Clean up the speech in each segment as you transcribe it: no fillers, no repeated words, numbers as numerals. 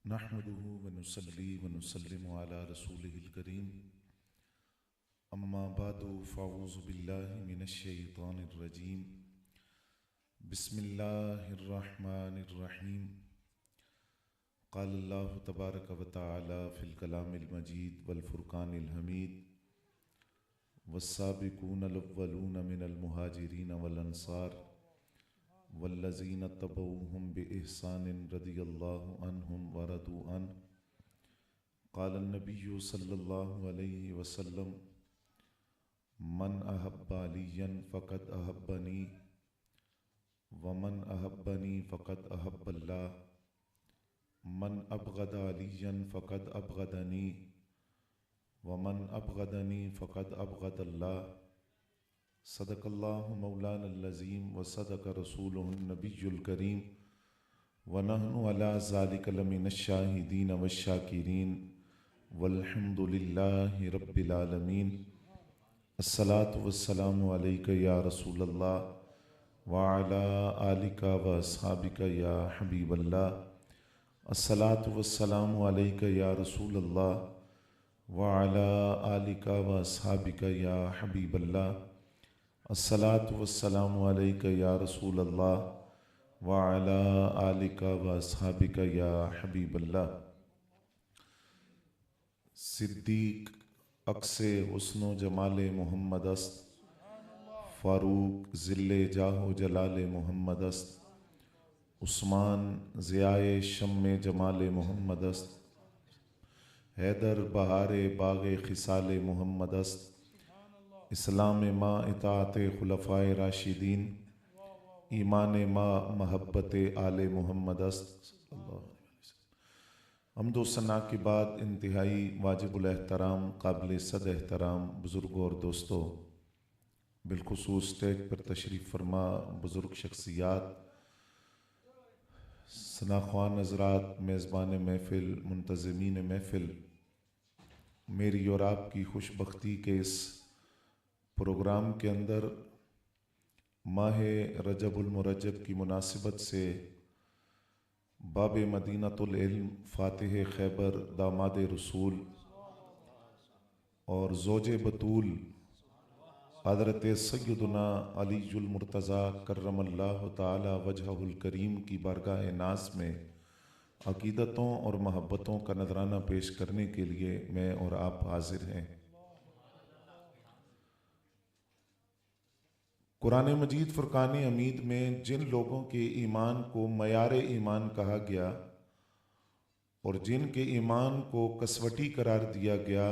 नहमदुहु व नुसल्ली व नुसल्लिमु अला रसूलिहिल करीम अम्मा बादु फ़अऊज़ु बिल्लाहि मिनश शैतानिर रजीम बिस्मिल्लाहिर रहमानिर रहीम क़ाल अल्लाहु तबारक व तआला फ़िल कलामिल मजीद वल फ़ुरक़ानिल हमीद वस्साबिक़ूनल अव्वलून मिनल मुहाजिरीन वल अंसार वल्लज़ीन तबऊहुम बिइहसानिन रदियल्लाहु अन्हुम व रदू अन्हु क़ाल नबिय्यु सल्लल्लाहु अलैहि वसल्लम मन अहब्बा अलिय्यन फ़क़द अहब्बनी व मन अहब्बनी फ़क़द अहब्बल्लाह मन अबग़दा अलिय्यन फ़क़द अबग़दनी व मन अबग़दनी फ़क़द अबग़दल्लाह सदक़ल्लाहु मौलानल अज़ीम व सदक़ रसूलुहुन नबियुल करीम व नहनु अला ज़ालिका लमिनश शाहिदीन वश्शाकिरीन वल्हम्दुलिल्लाहि रब्बिल आलमीन। अस्सलातु वस्सलामु अलैका या रसूलल्लाह व अला आलिका व अस्हाबिका या हबीबल्लाह। अस्सलातु वस्सलामु अलैका या रसूलल्लाह व अला आलिका व अस्हाबिका या हबीबल्लाह। अस्सलातु वस्सलामु अलैका या रसूलल्लाह व अला आलिका व अस्हाबिका या हबीबल्लाह। सिद्दीक अक्से हुस्नो जमाले मोहम्मद अस्त फ़ारूक ज़िल्ले जाहो जलाले मोहम्मद अस्त उस्मान ज़ियाए शम्मे जमाले मोहम्मद अस्त हैदर बहारे बाग़े ख़िसाले मोहम्मद अस्त इस्लाम मा इताअते खुलफ़ाए राशिदीन ईमान मा महब्बत आले मोहम्मद अस्त। हम्दो सना के बाद इंतहाई वाजिबुल एहतराम काबिल सद एहतराम बुज़ुर्गों और दोस्तों, बिलखुसूस स्टेज पर तशरीफ़ फरमा बुज़ुर्ग शख्सियात, सनाख्वान हज़रात, मेज़बान महफ़िल, मुंतज़मीन महफ़िल, मेरी और आपकी खुशबख्ती के इस प्रोग्राम के अंदर माह रजबुल मुरज्जब की मुनासिबत से बाब मदीनतुल इल्म, फ़ातिह खैबर, दामाद रसूल और ज़ौजे बतूल हज़रत सय्यदुना अलीजुल मुर्तज़ा कर्रमल्लाहु ताला वजहुल करीम की बारगाह नाज़ में अक़ीदतों और महब्बतों का नजराना पेश करने के लिए मैं और आप हाजिर हैं। कुरान मजीद फ़ुरक़ान हमीद में जिन लोगों के ईमान को मयार ईमान कहा गया और जिनके ईमान को कसवटी करार दिया गया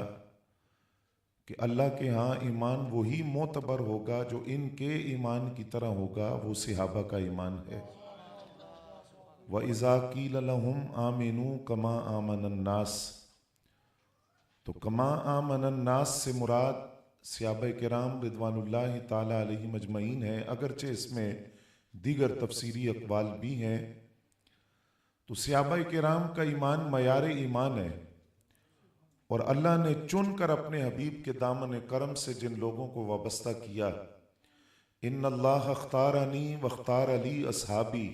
कि अल्लाह के यहाँ ईमान वही मोतबर होगा जो इनके ईमान की तरह होगा, वो सहाबा का ईमान है। व इज़ा क़ील लहुम आमिनू कमा आमनन नास, तो कमा आमनन नास से मुराद सहाबा किराम रिदवानुल्लाहि ताला अलैहिम अजमईन है, अगरचे इसमें दीगर तफसीरी अक़वाल भी हैं। तो सहाबा किराम का ईमान मयार ईमान है और अल्लाह ने चुन कर अपने हबीब के दामन करम से जिन लोगों को वाबस्ता किया, इन्नल्लाह अख्तारनी वख्तार अली अस्हाबी,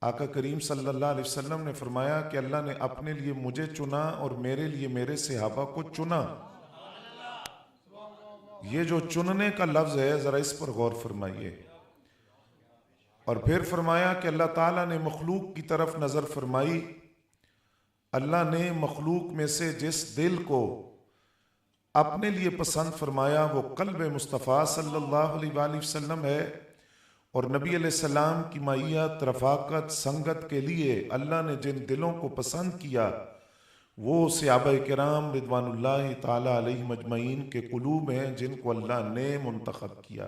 आका करीम सल्लल्लाहु अलैहि वसल्लम ने फरमाया कि अल्लाह ने अपने लिए मुझे चुना और मेरे लिए मेरे सहाबा को चुना। ये जो चुनने का लफ्ज़ है, ज़रा इस पर गौर फरमाइए। और फिर फरमाया कि अल्लाह ताला ने मखलूक की तरफ नज़र फरमाई, अल्लाह ने मखलूक में से जिस दिल को अपने लिए पसंद फरमाया वो कल्ब मुस्तफ़ा सल्लल्लाहु अलैहि वसल्लम है। और नबी अलैहिस्सलाम की माइयत, रफ़ाकत, संगत के लिए अल्लाह ने जिन दिलों को पसंद किया वो सहाबा किराम रिदवानुल्लाहि ताला अलैहिम अजमईन के कुलूब हैं, जिनको अल्लाह ने मुंतखब किया।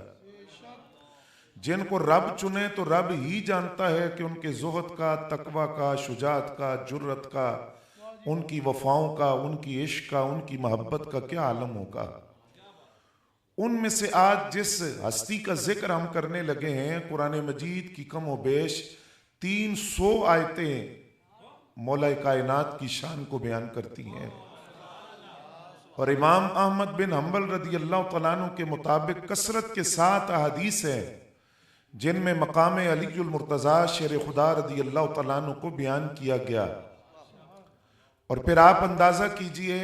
जिनको रब चुने तो रब ही जानता है कि उनके ज़ुहद का, तकवा का, शुजाअत का, जुर्रत का, उनकी वफ़ाओं का, उनकी इश्क का, उनकी मोहब्बत का क्या आलम होगा। उनमें से आज जिस हस्ती का जिक्र हम करने लगे हैं, कुरान मजीद की कम व बेश 300 आयतें मौला कायनात की शान को बयान करती हैं। और इमाम अहमद बिन हम्बल रदी अल्लाह तआला अन्हु के मुताबिक कसरत के साथ अहादीस है जिनमें मकाम अलीजुल मुर्तज़ा शेर खुदा रदी अल्लाह तआला अन्हु को बयान किया गया। और फिर आप अंदाज़ा कीजिए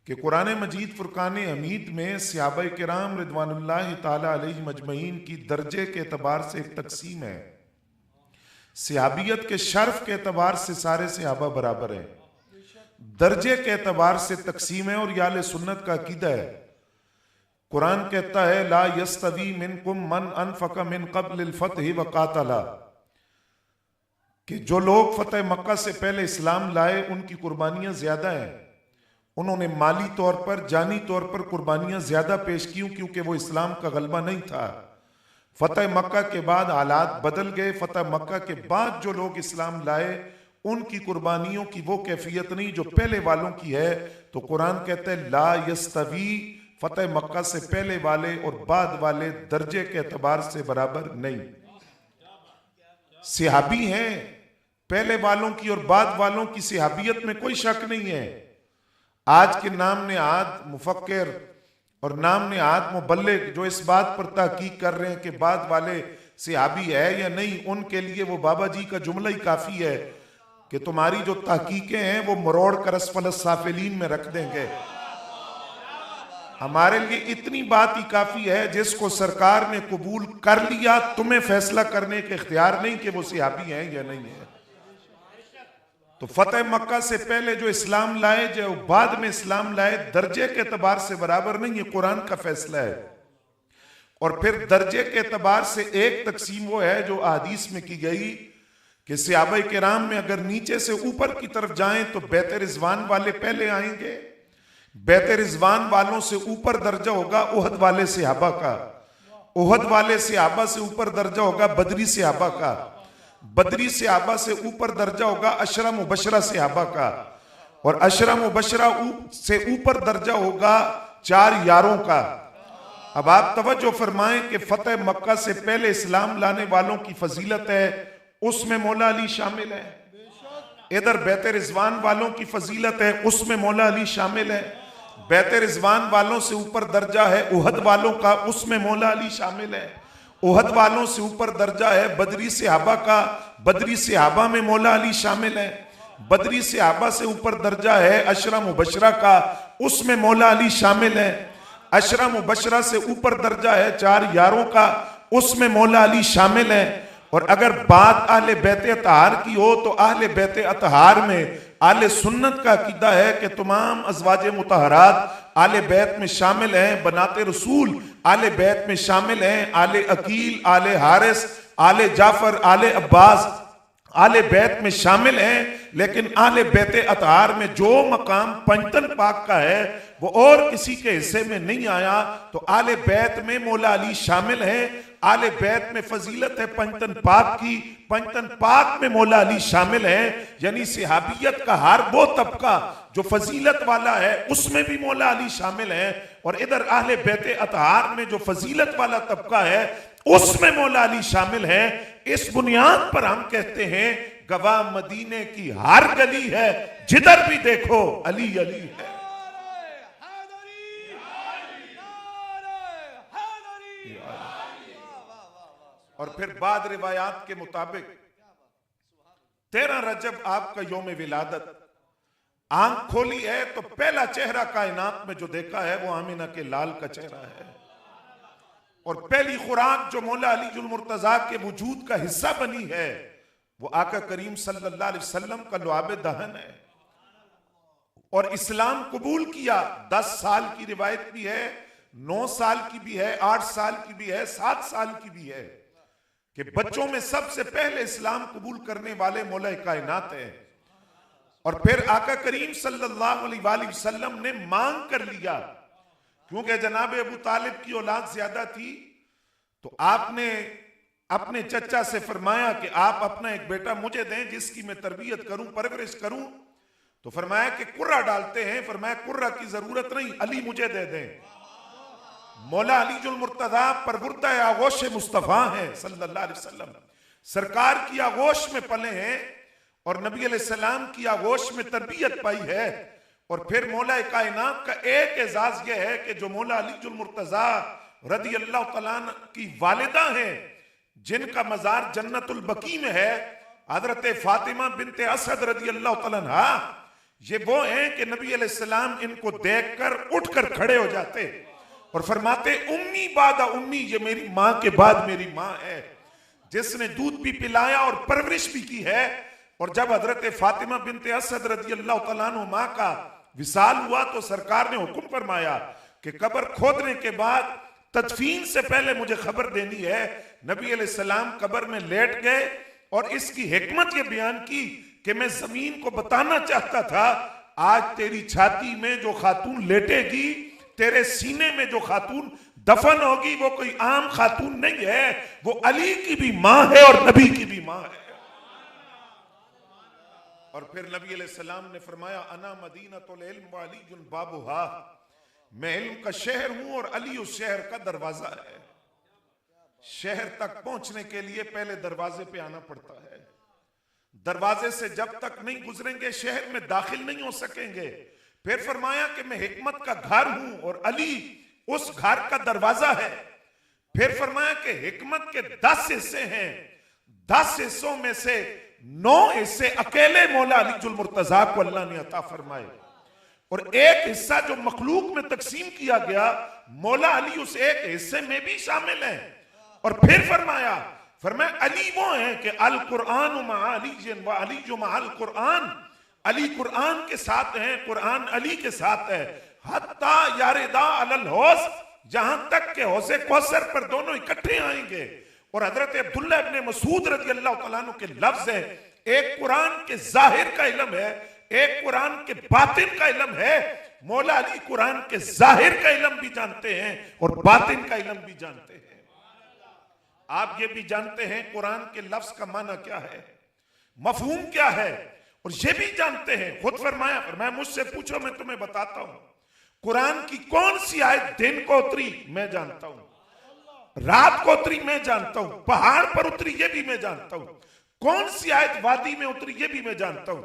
कि कुरान मजीद फुरकान हमीद में सहाबा किराम रिदवानुल्लाहि ताला अलैहिम अजमईन की दर्जे के एतबार से एक तकसीम है। सहाबियत के शर्फ के एतबार से सारे सहाबा बराबर हैं, दर्जे के एतबार से तकसीम है। और याले सुन्नत का अकीदा है। कुरान कहता है ला यस्तवी मिनकुम मन अनफक मिन क़ब्ल अल-फ़त्ह व क़ातला, कि जो लोग फतेह मक्का से पहले इस्लाम लाए उनकी कुर्बानियां ज्यादा हैं। उन्होंने माली तौर पर, जानी तौर पर कुर्बानियां ज्यादा पेश की, क्योंकि वो इस्लाम का गलबा नहीं था। फतेह मक्का के बाद हालात बदल गए। फतेह मक्का के बाद जो लोग इस्लाम लाए उनकी कुर्बानियों की वो कैफियत नहीं जो पहले वालों की है। तो कुरान कहते हैं ला यस्तवी, फतेह मक्का से पहले वाले और बाद वाले दर्जे के एतबार से बराबर नहीं। सहाबी हैं, पहले वालों की और बाद वालों की सहाबियत में कोई शक नहीं है। आज के नाम नेहाद मुफक्किर और नाम नेहाद मुबल्लिग जो इस बात पर तहकीक कर रहे हैं कि बाद वाले सहाबी है या नहीं, उनके लिए वो बाबा जी का जुमला ही काफी है कि तुम्हारी जो तहकीकें हैं वो मरोड़ कर असफलस साफिलीन में रख देंगे। हमारे लिए इतनी बात ही काफी है, जिसको सरकार ने कबूल कर लिया, तुम्हें फैसला करने के इख्तियार नहीं कि वो सहाबी हैं या नहीं है। तो फतेह मक्का से पहले जो इस्लाम लाए, जो बाद में इस्लाम लाए, दर्जे के एतबार से बराबर नहीं, ये कुरान का फैसला है। और फिर दर्जे के एतबार से एक तकसीम वो है जो अहदीस में की गई कि सहाबा किराम में अगर नीचे से ऊपर की तरफ जाएं तो बैत रिजवान वाले पहले आएंगे। बैत रिजवान वालों से ऊपर दर्जा होगा उहद वाले सहाबा का, उहद वाले सहाबा से ऊपर दर्जा होगा बदरी सहाबा का, बदरी सहाबा से ऊपर दर्जा होगा अशरा मुबशरा सहाबा का, और अशरा मुबशरा से ऊपर दर्जा होगा 4 यारों का। अब आप तवज्जो फरमाएं कि फतेह मक्का से पहले इस्लाम लाने वालों की फजीलत है, उसमें मौला अली शामिल है। इधर बैत रिजवान वालों की फजीलत है, उसमें मौला अली शामिल है। बैत रिजवान वालों से ऊपर दर्जा है उहद वालों का, उसमें मौला अली शामिल है। उहद वालों से ऊपर दर्जा है बदरी सहाबा का, बदरी सहाबा में मौला अली शामिल है। बदरी सहाबा से ऊपर दर्जा है अशरा मुबशरा का, उसमें मौला अली शामिल है। अशरा मुबशरा से ऊपर दर्जा है 4 यारों का, उसमें मौला अली शामिल है। और अगर बात अहले बैत अतहार की हो तो अहले बैत अतहार में आले सुन्नत का अकीदा है कि तमाम अज़वाज मुतहरात आले बैत में शामिल हैं। बनाते रसूल आले बैत में शामिल हैं। आले अकील, आले हारिस, आले जाफर, आले अब्बास आले बैत में शामिल हैं। लेकिन आले बैत अतहार में जो मकाम पंजतन पाक का है वो और किसी के हिस्से में नहीं आया। तो आले बैत में मौला अली शामिल है। आले बैत में फजीलत है पंजतन पाक की, पंजतन पाक में मौला अली शामिल है। यानी सहाबियत का हर वो तबका जो फजीलत वाला है उसमें भी मौला अली शामिल है। और इधर अहले बैत अतहार में जो फजीलत वाला तबका है उसमें मौला अली शामिल है। इस बुनियाद पर हम कहते हैं गवाह मदीने की हर गली है, जिधर भी देखो अली अली है। और फिर बाद रिवायात के मुताबिक 13 रजब आपका यौम विलादत। आंख खोली है तो पहला चेहरा कायनात में जो देखा है वो आमिना के लाल का चेहरा है। और पहली खुराक जो मौला अली जुल मुर्तजा के वजूद का हिस्सा बनी है वो आका करीम सल्लल्लाहु अलैहि वसल्लम का लुआब दहन है। और इस्लाम कबूल किया 10 साल की रिवायत भी है, 9 साल की भी है, 8 साल की भी है, 7 साल की भी है कि बच्चों में सबसे पहले इस्लाम कबूल करने वाले मौला कायनात है। और फिर आका करीम सल्लल्लाहु अलैहि वसल्लम ने मांग कर लिया, क्योंकि जनाब अबू तालिब की औलाद ज्यादा थी, तो आपने अपने चचा से फरमाया कि आप अपना एक बेटा मुझे दें जिसकी मैं तरबियत करूं, परवरिश करूं। तो फरमाया कि कुर्रा डालते हैं। फरमाया कुर्रा की जरूरत नहीं, अली मुझे दे दें। मौला अली जुल मुर्तजा परवुर्दा आगोश मुस्तफा है सल्लल्लाहु अलैहि वसल्लम, सरकार की आगोश में पले हैं और नबी अलैहिस्सलाम की आगोश में तरबियत पाई है। और फिर मौला कायनात का एक एजाज यह है कि जो मौला अली जुल मुर्तजा रदी अल्लाह तआला की वालिदा हैं, जिनका मजार जन्नतुल बकी में है, हजरत फातिमा बिनते असद रजी अल्लाह तआला अन्हा, ये वो हैं कि नबी अलैहिस्सलाम इनको देखकर उठकर खड़े हो जाते और फरमाते उम्मी बादा उम्मी, ये मेरी माँ के बाद मेरी माँ है, जिसने दूध भी पिलाया और परवरिश भी की है। और जब हजरत फातिमा बिनते असद रजी अल्लाह तआला अन्हा का विसाल हुआ तो सरकार ने हुक्म फरमाया कि कब्र खोदने के बाद तदफीन से पहले मुझे खबर देनी है। नबी अलैहिस्सलाम कब्र में लेट गए और इसकी हिकमत ये बयान की कि मैं जमीन को बताना चाहता था, आज तेरी छाती में जो खातून लेटेगी, तेरे सीने में जो खातून दफन होगी, वो कोई आम खातून नहीं है, वो अली की भी मां है और नबी की भी मां है। और फिर नबी अलैहिस्सलाम ने फरमाया अना मदीनतुल इल्म व अलीयुन बाबुहा, मैं इल्म का शहर हूं और अली उस शहर का दरवाजा है। शहर तक पहुंचने के लिए पहले दरवाजे पे आना पड़ता है, दरवाजे से जब तक नहीं गुजरेंगे शहर में दाखिल नहीं हो सकेंगे। फिर फरमाया कि मैं हिकमत का घर हूं और अली उस घर का दरवाजा है। फिर फरमाया कि हिकमत के 10 हिस्से हैं, 10 हिस्सों में से 9 हिस्से अकेले मौला अली जुल मुर्तजा को अल्लाह ने अता फरमाए और एक हिस्सा जो मखलूक में तकसीम किया गया, मौला अली उस एक हिस्से में भी शामिल हैं। और फिर फरमाया अली वो हैं कि अल कुरान मा अली व अली जो मा अल कुरान, अली कुरान के साथ हैं, कुरान अली के साथ है। हत्ता यारेदा अलल हौस, जहां तक के हौसे कौसर पर दोनों इकट्ठे आएंगे। और हजरत अब्दुल्लाह इब्ने मसूद रज़ी अल्लाह तआला अन्हु के लफ्ज है, एक कुरान के जाहिर का इल्म है, एक कुरान के बातिन का इल्म है। मौला अली कुरान के जाहिर का इल्म भी जानते हैं और बातिन का इल्म भी जानते हैं। आप ये भी जानते हैं कुरान के लफ्ज का माना क्या है, मफहूम क्या है, और ये भी जानते हैं। खुद फरमाया मुझसे पूछो मैं तुम्हें बताता हूं। कुरान की कौन सी आयत दिन को उतरी मैं जानता हूं, रात को उतरी मैं जानता हूं, पहाड़ पर उतरी ये भी मैं जानता हूं, कौन सी आयत वादी में उतरी ये भी मैं जानता हूं,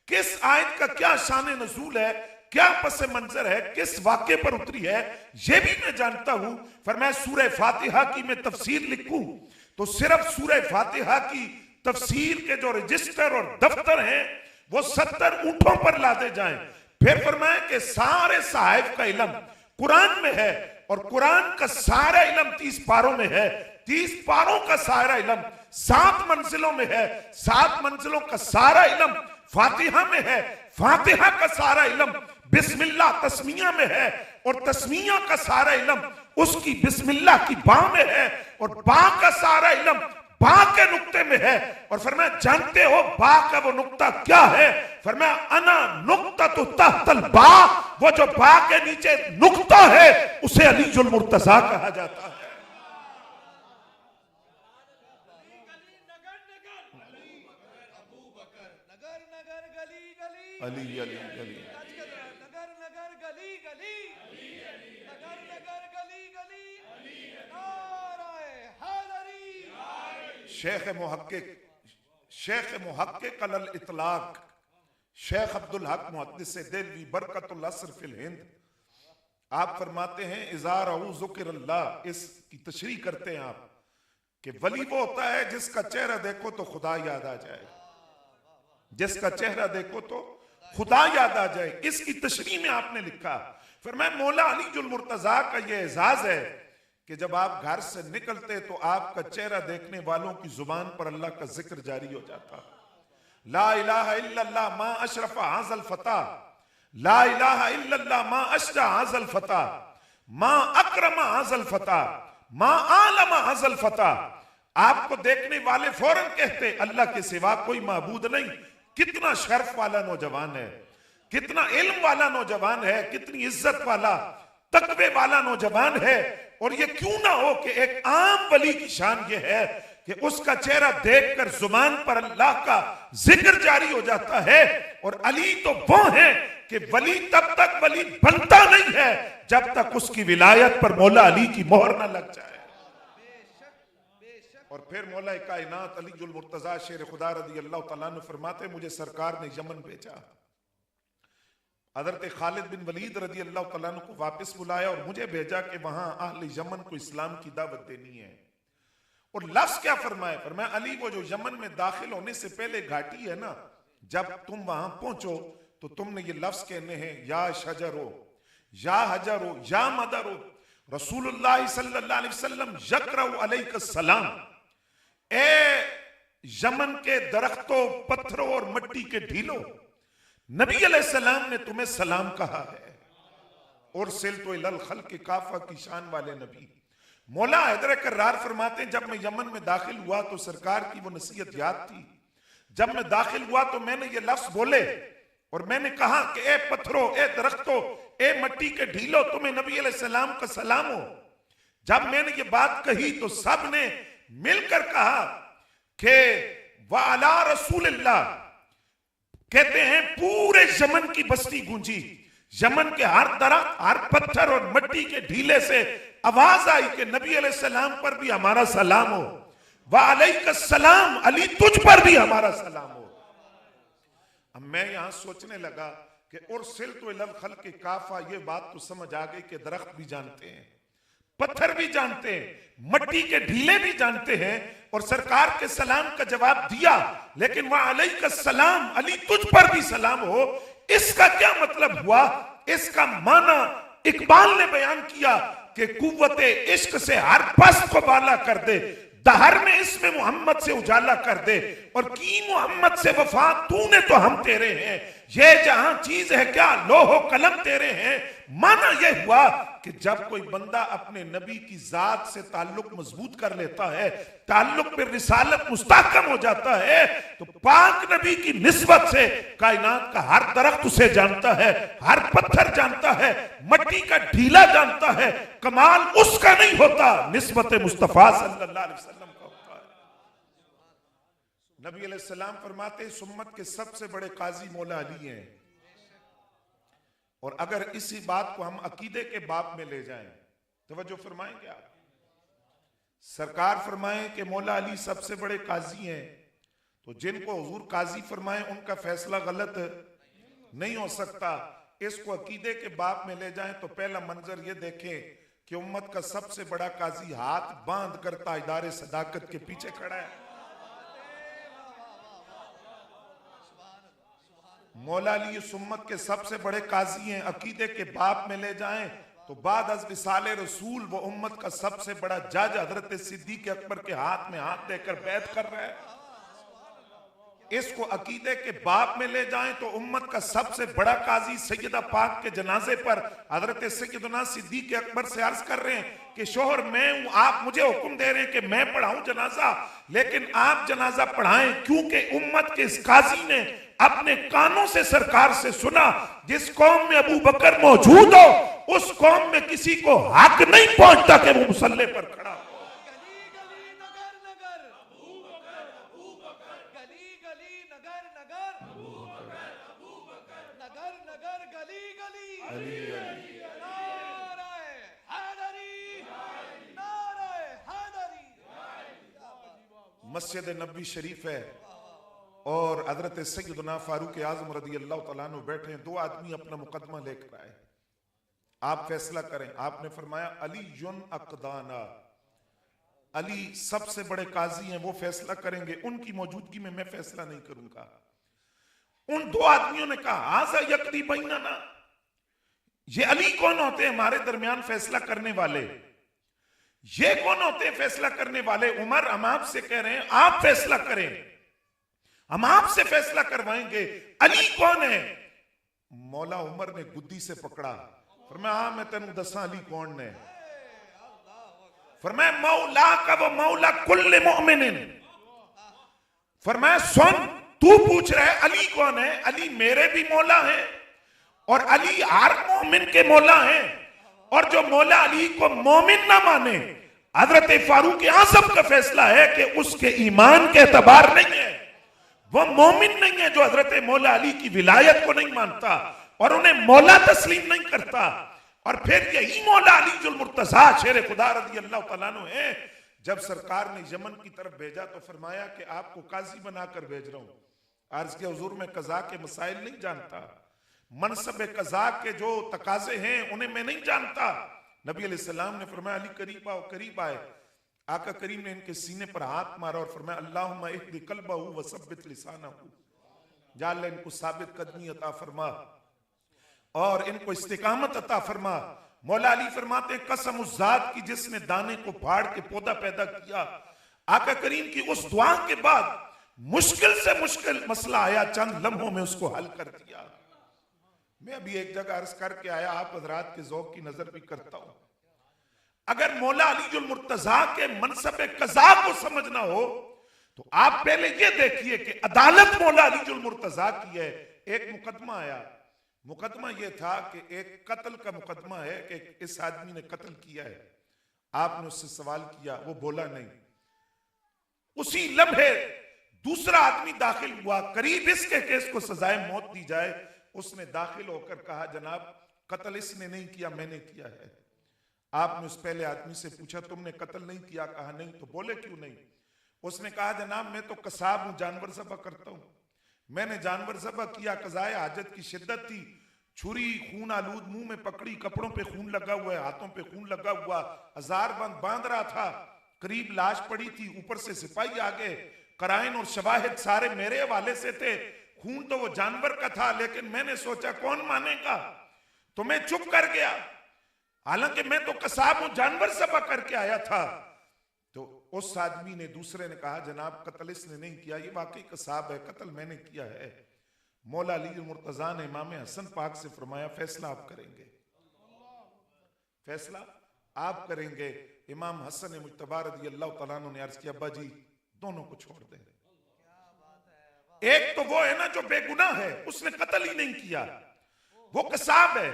किस आयत का क्या शान नजूल है, क्या पस मंजर है, किस वाक्य पर उतरी है, यह भी मैं जानता हूं। फरमाया सूरह फातिहा की मैं तफसीर लिखूं तो सिर्फ सूरह फातिहा की तफसीर के जो रजिस्टर और दफ्तर हैं वो 70 ऊंटों पर लादे जाएं। फिर फरमाया कि सारे साहिब का इल्म कुरान में है और कुरान का सारा इल्म 30 पारों में है, 30 पारों का सारा इल्म 7 मंजिलों में है, 7 मंजिलों का सारा इल्म फातिहा में है, फातिहा का सारा इल्म बिस्मिल्लाह तस्मिया में है और तस्मिया का सारा इल्म उसकी बिस्मिल्लाह की बा में है और बा का सारा इल्म बा के नुक्ते में है। और फरमाया जानते हो बा का वो नुक्ता क्या है? फरमाया अना नुक्ता तो तहतल बा, वो जो बा के नीचे नुक्ता है उसे अली जुल मुर्तजा कहा जाता है। अली अली अली शेख मुहक्किक अलल इतलाक शेख अब्दुल हक मुहद्दिस देलवी बरकतुल असर फिल हिंद, आप फरमाते हैं इज़ार ज़िक्रुल्लाह, इसकी तशरीह करते हैं आप कि वली वो होता है जिसका चेहरा देखो तो खुदा याद आ जाए, जिसका चेहरा देखो तो खुदा याद आ जाए। इसकी तशरीह में आपने लिखा, फरमाया मौला अली जुल मुर्तजा का ये एजाज है कि जब आप घर से निकलते तो आपका चेहरा देखने वालों की जुबान पर अल्लाह का जिक्र जारी हो जाता। ला इलाहा इल्लल्लाह मा अशरफा हाज़ल फता, ला इलाहा इल्लल्लाह मा अशरा हाज़ल फता, मा अकरमा हाज़ल फता, मा आलमा हाज़ल फता। आपको देखने वाले फौरन कहते अल्लाह के सिवा कोई माबूद नहीं। कितना शर्फ वाला नौजवान है, कितना इल्म वाला नौजवान है, कितनी इज्जत वाला तकवे वाला नौजवान है। और ये क्यों ना हो कि एक आम वली की शान ये है कि उसका चेहरा देखकर जुबान पर अल्लाह का जिक्र जारी हो जाता है। और अली तो वो है कि वली तब तक वली बनता नहीं है जब तक उसकी विलायत पर मौला अली की मोहर ना लग जाए। और फिर मौला कायनात अली जुल मुर्तजा शेर खुदा रज़ी अल्लाह तआला अन्हु फरमाते मुझे सरकार ने यमन भेजा, हज़रत खालिद बिन वलीद रज़ी अल्लाह तआला अन्हु को वापस बुलाया और मुझे भेजा कि वहां अहले यमन को इस्लाम की दावत देनी है। और लफ्ज क्या फरमाए? फरमाया अली वो जो यमन में दाखिल होने से पहले घाटी है ना, जब तुम वहां पहुंचो तो तुमने ये लफ्ज कहने हैं, या शजरो, या हजरो, या मदरो, रसूलुल्लाह सल्लल्लाहु अलैहि वसल्लम यकरउ अलैका सलाम। ए यमन के दरख्तों, पत्थरों और मिट्टी के ढीलों, नबी अलैहिस्सलाम ने तुम्हें सलाम कहा है। और सिल तो इलल खल्क़ काफा की शान वाले नबी। मौला हैदर कर्रार फरमाते हैं, जब मैं यमन में दाखिल हुआ तो सरकार की वो नसीहत याद थी। जब मैं दाखिल हुआ तो मैंने ये लफ्ज बोले और मैंने कहा कि ए पत्थरों, ए दरख्तों, ए मिट्टी के ढीलों, तुम्हें नबी अलैहिस्सलाम का सलाम हो। जब मैंने ये बात कही तो सब ने मिलकर कहा कि वाला रसूलिल्लाह, कहते हैं पूरे यमन की बस्ती गूंजी। यमन के हर दरख्त, हर पत्थर और मिट्टी के ढीले से आवाज आई कि नबी अलैहिस्सलाम पर भी हमारा सलाम हो। वालैका सलाम, अली तुझ पर भी हमारा सलाम हो। अब मैं यहां सोचने लगा कि उर्सिल तो इलल खल्क़ काफा, ये बात तो समझ आ गई कि दरख्त भी जानते हैं, पत्थर भी जानते हैं, मिट्टी के ढीले भी जानते हैं, और सरकार के सलाम का जवाब दिया। लेकिन वह अलैका सलाम, अली तुझ पर भी सलाम हो, इसका क्या मतलब हुआ? इसका माना इकबाल ने बयान किया कि कुव्वते इश्क से हर पस्त को बाला कर दे, दहर में इसमें मोहम्मद से उजाला कर दे, और की मोहम्मद से वफा तूने तो हम तेरे हैं, ये जहां चीज है क्या लोहो कलम तेरे हैं। माना यह हुआ कि जब कोई बंदा अपने नबी की जात से ताल्लुक मजबूत कर लेता है, ताल्लुक पर रिसालत मुस्तहकम हो जाता है, तो पाक नबी की निस्बत से कायनात का हर दरख्त उसे जानता है, हर पत्थर जानता है, मिट्टी का ढीला जानता है। कमाल उसका नहीं होता, निस्बत मुस्तफा सल्लल्लाहु अलैहि वसल्लम का होता है। नबी अलैहिस्सलाम फरमाते हैं, इस उम्मत के सबसे बड़े काजी मौला अली हैं। और अगर इसी बात को हम अकीदे के बाब में ले जाएं, तवज्जो फरमाएंगे आप, सरकार फरमाएं कि मौला अली सबसे बड़े काजी हैं, तो जिनको हुजूर काजी फरमाएं उनका फैसला गलत नहीं हो सकता। इसको अकीदे के बाब में ले जाएं तो पहला मंजर ये देखें कि उम्मत का सबसे बड़ा काजी हाथ बांध कर ताजदार सदाकत के पीछे खड़ा है। मौला अली इस उम्मत के सबसे बड़े काजी हैं। अकीदे के बाप में ले जाएं तो बाद अज विसाले रसूल वो उम्मत का सबसे बड़ा जज हजरत सिद्दीक अकबर के हाथ में हाथ देकर बैत कर रहा है। इसको अकीदे के बाप में ले जाएं तो उम्मत का सबसे बड़ा काजी सैयदा पाक के जनाजे पर हजरत सैयदना सिद्दीक अकबर से अर्ज कर रहे हैं कि शोहर मैं हूं, आप मुझे हुक्म दे रहे हैं कि मैं पढ़ाऊं जनाजा, लेकिन आप जनाजा पढ़ाएं, क्योंकि उम्मत के इस काजी ने अपने कानों से सरकार से सुना, जिस कौम में अबू बकर मौजूद हो उस कौम में किसी को हक नहीं पहुंचता कि वो मुसल्ले पर खड़ा हो। मस्जिद नबी शरीफ है और हजरत सैयदना फारूक आजम रज़ी अल्लाह तआला अन्हु बैठे हैं। दो आदमी अपना मुकदमा लेकर आए, आप फैसला करें। आपने फरमाया अली युन अक़दाना, अली सबसे बड़े काजी हैं, वो फैसला करेंगे, उनकी मौजूदगी में मैं फैसला नहीं करूंगा। उन दो आदमियों ने कहा हाज़ा यक़दी बैनना, ये अली कौन होते हैं हमारे दरमियान फैसला करने वाले? ये कौन होते हैं फैसला करने वाले? उमर, हम आपसे कह रहे हैं आप फैसला करें, हम आपसे फैसला करवाएंगे। अली कौन है? मौला उमर ने गुद्दी से पकड़ा, फरमाया हाँ मैं तेन दसा अली कौन है। फरमाया मौला का वो मौला कुल्ले मोमिन, फरमाया सुन तू पूछ रहा है अली कौन है, अली मेरे भी मौला है और अली हर मोमिन के मौला है। और जो मौला अली को मोमिन ना माने, हजरत फारूक आज़म का फैसला है कि उसके ईमान के एतबार नहीं है, वो मोमिन नहीं है जो हजरत मौला अली की विलायत को नहीं मानता और उन्हें मौला तस्लीम नहीं करता। और फिर यही मौला अली जुल मुर्तजा शेर खुदा रज़ी अल्लाह तआला अन्हु है। जब सरकार ने यमन की तरफ भेजा तो फरमाया कि आपको काजी बनाकर भेज रहा हूं। अर्ज के हुजूर में कज़ा के मसाइल नहीं जानता, मनसब कज़ा के जो तकाजे हैं उन्हें मैं नहीं जानता। नबी अलैहिस्सलाम ने फरमाया अली करीब आओ। करीब आए, आका करीम ने इनके सीने पर हाथ मारा और फरमाया अल्लाहुम्मा इहदी कल्बहू व सब्बित लिसानहू, या अल्लाह इनको साबित कदमी अता फरमा और इनको इस्तिकामत अता फरमा। मौला अली फरमाते हैं कसम उस जात की जिसने दाने को फाड़ के पौधा पैदा किया। आका करीम की उस दुआ के बाद मुश्किल से मुश्किल मसला आया, चंद लम्हों में उसको हल कर दिया। मैं अभी एक जगह अर्ज करके आया, आप हजरात के ज़ौक़ की नजर भी करता हूं। अगर मौला अली मुर्तजा के मनसब कज़ा को समझना हो तो आप पहले ये देखिए कि अदालत मौला अली मुर्तजा की है। एक मुकदमा आया, मुकदमा यह था कि एक कत्ल का मुकदमा है कि इस आदमी ने कत्ल किया है। आपने उससे सवाल किया, वो बोला नहीं। उसी लम्हे दूसरा आदमी दाखिल हुआ, करीब इसके केस को सजाए मौत दी जाए। उसने दाखिल होकर कहा जनाब कत्ल इसने नहीं किया, मैंने किया है। आपने उस पहले आदमी से पूछा तुमने कत्ल नहीं किया? कहा नहीं। तो बोले क्यों नहीं? उसने कहा जनाब मैं तो कसाब हूं, जानवर ज़बह करता हूं। मैंने जानवर ज़बह किया, कज़ाए हाजत की शिद्दत थी, छुरी खून आलूद मुंह में पकड़ी, कपड़ों पे खून लगा हुआ है, हाथों पे खून लगा हुआ, हजार बंद बांध रहा था, करीब लाश पड़ी थी, ऊपर से सिपाही आ गए, कराइन और शवाहिद सारे मेरे हवाले से थे। खून तो वो जानवर का था, लेकिन मैंने सोचा कौन मानेगा, तो मैं चुप कर गया। हालांकि मैं तो कसाब हूं, जानवर ज़बह करके आया था। तो उस आदमी ने, दूसरे ने कहा जनाब कत्ल इसने नहीं किया, ये वाकई कसाब है, कत्ल मैंने किया है। मौला अली मुर्तजा ने इमाम हसन पाक से फरमाया फैसला आप करेंगे, फैसला आप करेंगे। इमाम हसन मुज्तबा रज़ियल्लाहु तआला अन्हु ने अर्ज किया अब्बा जी दोनों को छोड़ दें। एक तो वो है ना जो बेगुनाह है, उसने कत्ल ही नहीं किया, वो कसाब है,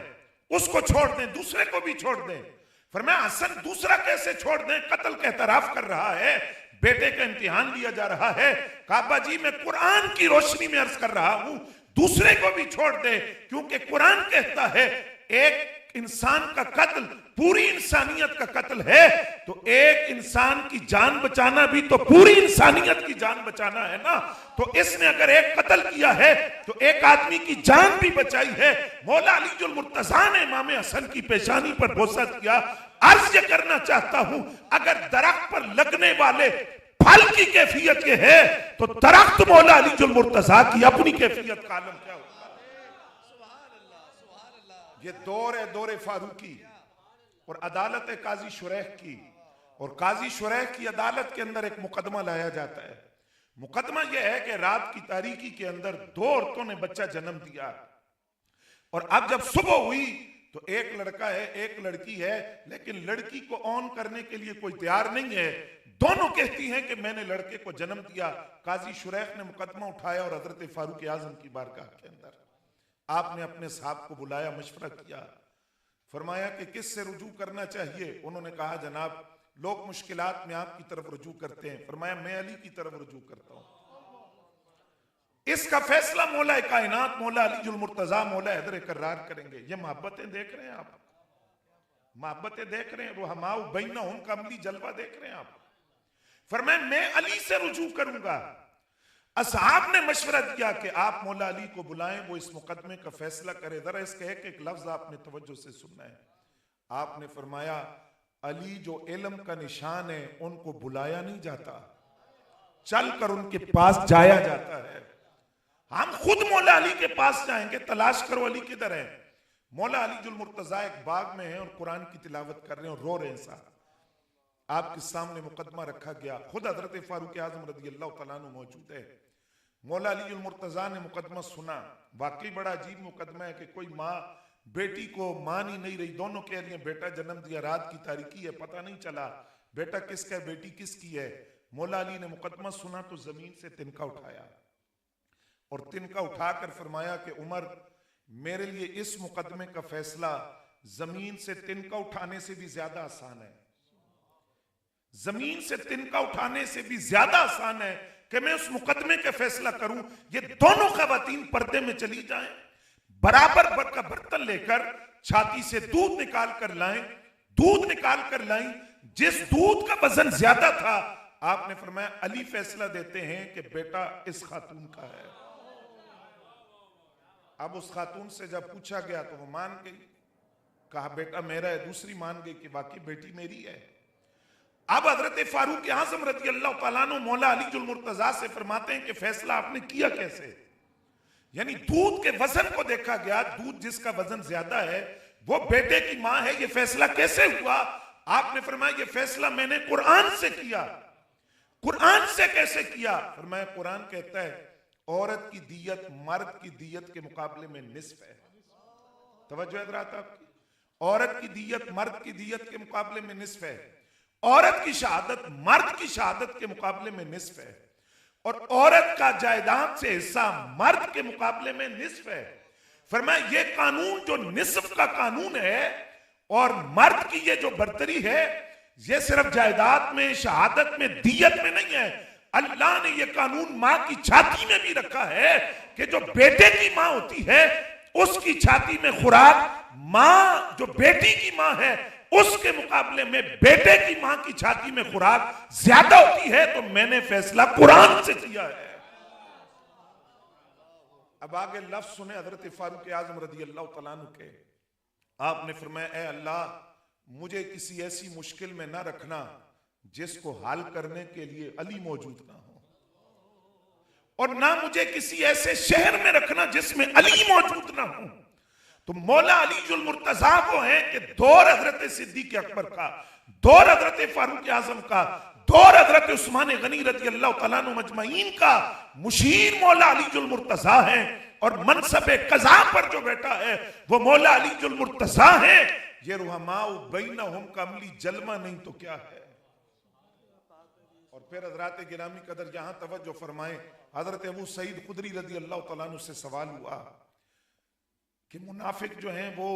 उसको छोड़ दें, दूसरे को भी छोड़ दें। फरमाया हसन दूसरा कैसे छोड़ दें, कत्ल का एतराफ कर रहा है, बेटे का इम्तिहान लिया जा रहा है। काबा जी मैं कुरान की रोशनी में अर्ज कर रहा हूं, दूसरे को भी छोड़ दे, क्योंकि कुरान कहता है एक इंसान का कत्ल पूरी इंसानियत का कत्ल है, तो एक इंसान की जान बचाना भी तो पूरी इंसानियत की जान बचाना है ना। तो इसने अगर एक कत्ल किया है तो एक आदमी की जान भी बचाई है। मौला अली मुर्तजा ने इमाम हसन की पेशानी पर बोसा किया, अर्ज ये करना चाहता हूं अगर दरख्त पर लगने वाले फल की कैफियत ये है तो दरख्त मौला अली मुर्तजा की अपनी कैफियत का आलम क्या होगा। ये दौर है दौरे फारूकी और अदालत है काजी शुरैह की, और काजी शुरैह की अदालत के अंदर एक मुकदमा लाया जाता है। मुकदमा यह है कि रात की तारीकी के अंदर दो औरतों ने बच्चा जन्म दिया, और अब जब सुबह हुई तो एक लड़का है एक लड़की है, लेकिन लड़की को ऑन करने के लिए कोई तैयार नहीं है। दोनों कहती हैं कि मैंने लड़के को जन्म दिया। काजी शुरैह ने मुकदमा उठाया और हजरत फारूक आजम की बारगाह के अंदर आपने अपने साहब को बुलाया, मशवरा किया, फरमाया कि किससे रुजू करना चाहिए। उन्होंने कहा जनाब लोग मुश्किलात में आपकी तरफ रुजू करते हैं। फरमाया मैं अली की तरफ रुजू करता हूं। इसका फैसला मौला कायनात मौला अली मुर्तजा मौला हैदर करार करेंगे। ये मोहब्बतें देख रहे हैं आप, मोहब्बतें देख रहे हैं, रुहमाउ बैनहुम का अमली जलवा देख रहे हैं आप। फरमाया मैं अली से रुजू करूंगा। असहाब ने मशवरा दिया कि आप मौला अली को बुलाएं, वो इस मुकदमे का फैसला करे। जरा इसका एक लफ्ज आपने तवज्जो से सुनना है। आपने फरमाया अली जो इल्म का निशान है उनको बुलाया नहीं जाता, चल कर उनके पास जाया जाता है। हम खुद मौला अली के पास जाएंगे, तलाश करो अली किधर है। मौला अली मुर्तजा एक बाग में है और कुरान की तिलावत कर रहे हैं और रो रहे हैं साहब। आपके सामने मुकदमा रखा गया, खुद हजरत फारूक आजम रज़ियल्लाहु तआला अन्हु मौजूद है। मौला अली मुर्तजा ने मुकदमा सुना। वाकई बड़ा अजीब मुकदमा है कि कोई माँ बेटी को मान ही नहीं रही, दोनों कह रही हैं बेटा जन्म दिया, रात की तारीकी है, पता नहीं चला बेटा किसका है बेटी किसकी है। मौला अली ने मुकदमा सुना तो जमीन से तिनका उठाया और तिनका उठाकर फरमाया कि उमर मेरे लिए इस मुकदमे का फैसला जमीन से तिनका उठाने से भी ज्यादा आसान है, जमीन से तिनका उठाने से भी ज्यादा आसान है कि मैं उस मुकदमे का फैसला करूं। ये दोनों खवातीन पर्दे में चली जाएं, बराबर का बर्तन लेकर छाती से दूध निकाल कर लाएं, दूध निकाल कर लाएं। जिस दूध का वजन ज्यादा था आपने फरमाया अली फैसला देते हैं कि बेटा इस खातून का है। अब उस खातून से जब पूछा गया तो वो मान गई, कहा बेटा मेरा है। दूसरी मान गई कि बाकी बेटी मेरी है। अब हजरत फारूक आजम रज़ी अल्लाह तआला अन्हु मौला अली जुल मुर्तजा से फरमाते हैं कि फैसला आपने किया कैसे? यानी दूध के वजन को देखा गया, दूध जिसका वजन ज्यादा है वो बेटे की मां है, ये फैसला कैसे हुआ? आपने फरमाया ये फैसला मैंने कुरान से किया। कुरान से कैसे किया? फरमाया कुरान कहता है औरत की दियत मर्द की दियत के मुकाबले में निस्फ है। तवज्जो है हज़रात आपकी? औरत की दियत मर्द की दियत के मुकाबले में निस्फ है। औरत की शहादत मर्द की शहादत के मुकाबले में निस्फ है, और औरत का जायदाद से हिस्सा मर्द के मुकाबले में निस्फ है। फरमाया ये कानून जो निस्फ का कानून है और मर्द की ये जो बर्तरी है, ये सिर्फ जायदाद में, शहादत में, दियत में नहीं है। अल्लाह ने ये कानून मां की छाती में भी रखा है कि जो बेटे की मां होती है उसकी छाती में खुराक मां जो बेटी की मां है उसके मुकाबले में बेटे की मां की छाती में खुराक ज्यादा होती है। तो मैंने फैसला कुरान से किया है। अब आगे लफ्ज सुने हजरत फारूक आजम रज़ी अल्लाह तआला अन्हु के। आपने फरमाया ऐ अल्लाह मुझे किसी ऐसी मुश्किल में ना रखना जिसको हल करने के लिए अली मौजूद ना हो, और ना मुझे किसी ऐसे शहर में रखना जिसमें अली मौजूद ना हो। तो मौला अली जुल मुर्तजा वो है कि दौर हजरत सिद्दीक अकबर का, दौर हजरत फारूक आजम का, दौर हजरत उस्मान गनी रज़ी अल्लाह तआला अन्हु मजमईन का मुशीर मौला अली जुल मुर्तजा है, और मनसबे कज़ा पर जो बैठा है वो मौला अली जुल मुर्तजा है। ये रुहमाउ बैनहुम का अमली जलमा नहीं तो क्या है। और फिर हजरत गिरामी कदर यहां तवज्जो फरमाए, हजरत अबू सईद खुदरी रज़ी अल्लाह तआला अन्हु से सवाल हुआ कि मुनाफिक जो हैं वो